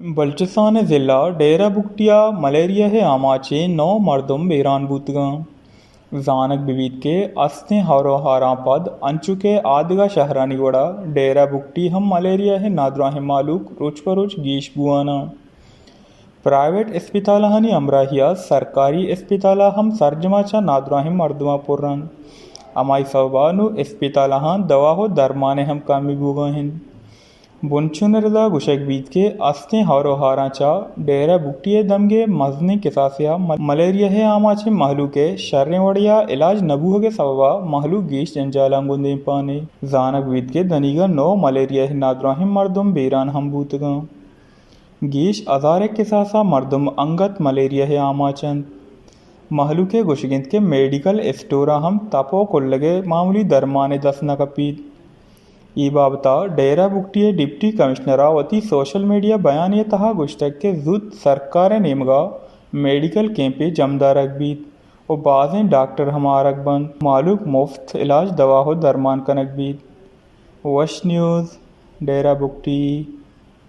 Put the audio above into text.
बलूचिस्तान ज़िला डेरा बुगटिया मलेरिया है आमाचे 9 मर्दम बेरान बूतगा जानक बिबीत के अस्ते हारो हारापद अंचुके आदगा शहरानी वड़ा डेरा बुगटी हम मलेरिया है नादराह मालूक रोच परोच गीश बुआना प्राइवेट अस्पतालाहानी अमराहिया सरकारी अस्पताला हम सरजमाचा नादराह मर्दमा पुर्रन अमाई सवानु अस्पतालाहां दवा हो दरमाने हम कामी बुगाहिन बुनचुनरदा गुशक बीत के अस्ते हारो हाराचा डेरा बुगटिए दमगे मजने किसासिया मलेरिया है आमाचे महलू के शर्रे वड़िया इलाज नबूह के सवा महलू गीश जंजाला गुंदे पाने जानक बीत के दनीगा 9 मलेरिया है नादराहिम मर्दम बेरान हम बूतगा गीश अजारे किसासा मर्दम अंगत मलेरिया है आमाचंद महलू के गुशगिंद के मेडिकल स्टोरा हम तपो कुल्लगे मामूली दरमाने दसना कपीत ई बाबता डेरा बुगटिए डिप्टी कमिश्नरावती सोशल मीडिया बयानिए तहा गुश्तक के जुद सरकार नेमगा मेडिकल कैंपे जमदारक बीत और बाज़ें डॉक्टर हमारक बंद मालूक मुफ्त इलाज दवा हो दरमान कनक बीत वश न्यूज़ डेरा बुगटी।